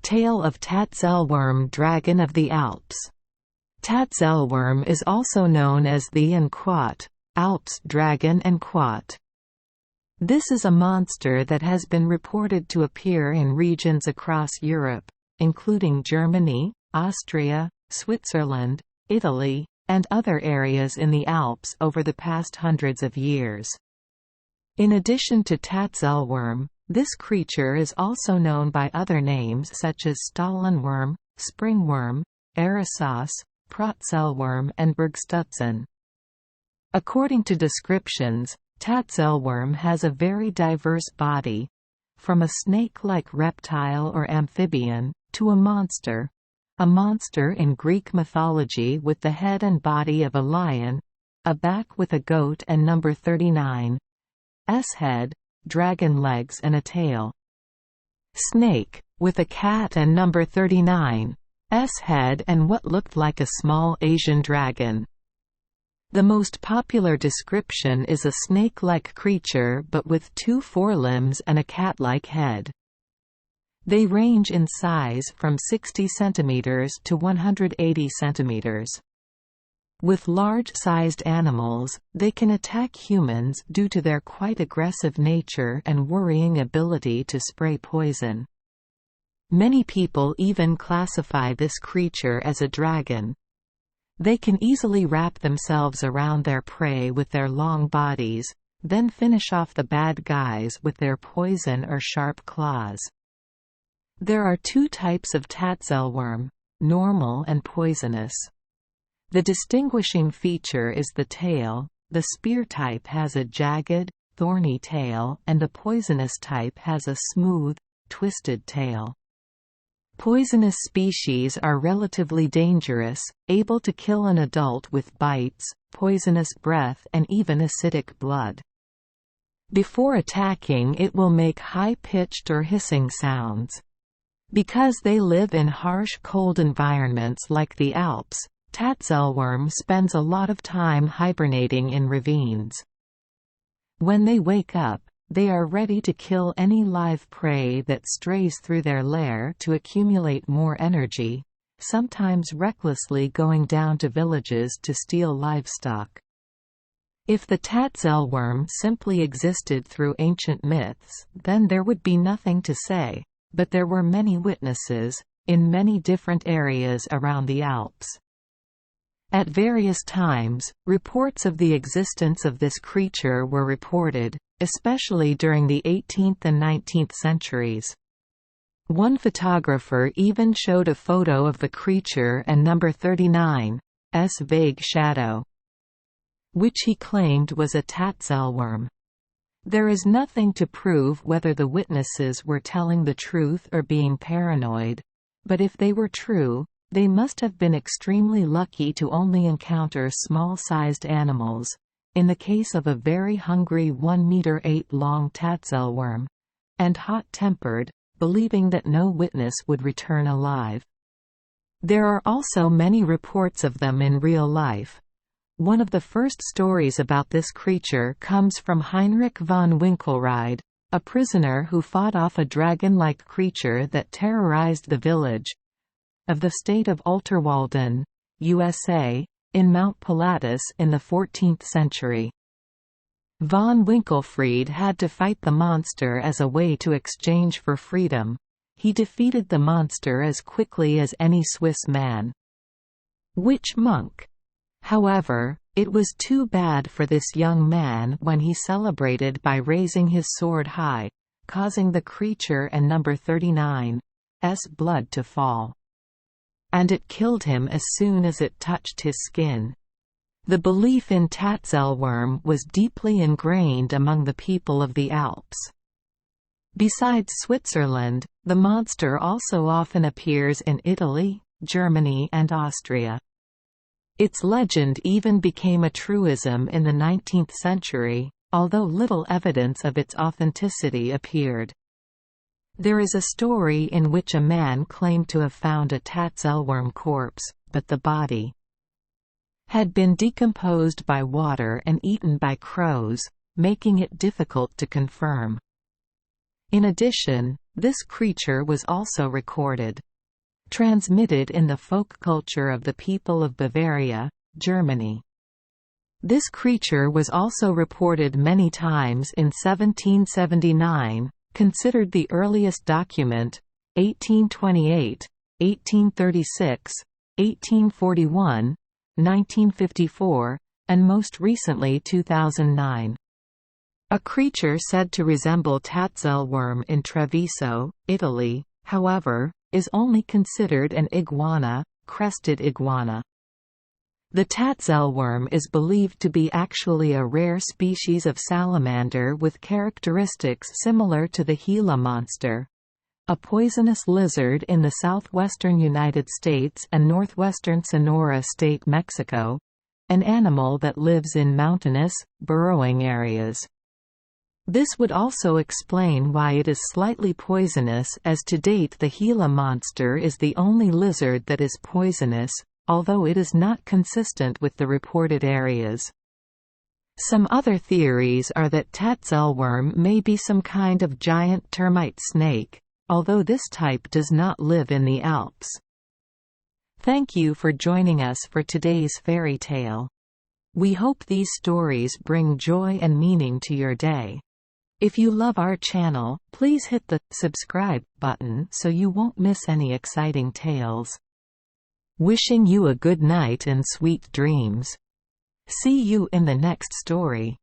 Tale of Tatzelwurm, dragon of the Alps. Tatzelwurm is also known as the Alps dragon and quat. This is a monster that has been reported to appear in regions across Europe, including Germany, Austria, Switzerland, Italy, and other areas in the Alps over the past hundreds of years. In addition to Tatzelwurm, this creature is also known by other names such as Stollenworm, Springworm, Erisos, Protzelwurm and Bergstutzen. According to descriptions, Tatzelwurm has a very diverse body, from a snake-like reptile or amphibian, to a monster in Greek mythology with the head and body of a lion, a back with a goat and number 39's head, dragon legs and a tail. Snake, with a cat and number 39's head and what looked like a small Asian dragon. The most popular description is a snake-like creature but with 2 forelimbs and a cat-like head. They range in size from 60 cm to 180 cm. With large-sized animals, they can attack humans due to their quite aggressive nature and worrying ability to spray poison. Many people even classify this creature as a dragon. They can easily wrap themselves around their prey with their long bodies, then finish off the bad guys with their poison or sharp claws. There are 2 types of Tatzelwurm, normal and poisonous. The distinguishing feature is the tail. The spear type has a jagged, thorny tail, and the poisonous type has a smooth, twisted tail. Poisonous species are relatively dangerous, able to kill an adult with bites, poisonous breath and even acidic blood. Before attacking, it will make high-pitched or hissing sounds. Because they live in harsh cold environments like the Alps, Tatzelwurm spends a lot of time hibernating in ravines. When they wake up, they are ready to kill any live prey that strays through their lair to accumulate more energy, sometimes recklessly going down to villages to steal livestock. If the Tatzelwurm simply existed through ancient myths, then there would be nothing to say, but there were many witnesses, in many different areas around the Alps. At various times, reports of the existence of this creature were reported, especially during the 18th and 19th centuries. One photographer even showed a photo of the creature and number 39's vague shadow, which he claimed was a Tatzelwurm. There is nothing to prove whether the witnesses were telling the truth or being paranoid, but if they were true, they must have been extremely lucky to only encounter small-sized animals, in the case of a very hungry 1 meter 8 long Tatzelwurm, and hot-tempered, believing that no witness would return alive. There are also many reports of them in real life. One of the first stories about this creature comes from Heinrich von Winkelried, a prisoner who fought off a dragon-like creature that terrorized the village of the state of Unterwalden, USA, in Mount Pilatus in the 14th century. Von Winkelried had to fight the monster as a way to exchange for freedom. He defeated the monster as quickly as any Swiss man. Witch monk. However, it was too bad for this young man when he celebrated by raising his sword high, causing the creature and number 39's blood to fall. And it killed him as soon as it touched his skin. The belief in Tatzelwurm was deeply ingrained among the people of the Alps. Besides Switzerland, the monster also often appears in Italy, Germany and Austria. Its legend even became a truism in the 19th century, although little evidence of its authenticity appeared. There is a story in which a man claimed to have found a Tatzelwurm corpse, but the body had been decomposed by water and eaten by crows, making it difficult to confirm. In addition, this creature was also recorded. Transmitted in the folk culture of the people of Bavaria, Germany. This creature was also reported many times in 1779, considered the earliest document, 1828, 1836, 1841, 1954, and most recently 2009. A creature said to resemble Tatzelwurm in Treviso, Italy, however, is only considered an iguana, crested iguana. The Tatzelwurm is believed to be actually a rare species of salamander with characteristics similar to the Gila monster, a poisonous lizard in the southwestern United States and northwestern Sonora State, Mexico, an animal that lives in mountainous, burrowing areas. This would also explain why it is slightly poisonous, as to date the Gila monster is the only lizard that is poisonous, although it is not consistent with the reported areas. Some other theories are that Tatzelwurm may be some kind of giant termite snake, although this type does not live in the Alps. Thank you for joining us for today's fairy tale. We hope these stories bring joy and meaning to your day. If you love our channel, please hit the subscribe button so you won't miss any exciting tales. Wishing you a good night and sweet dreams. See you in the next story.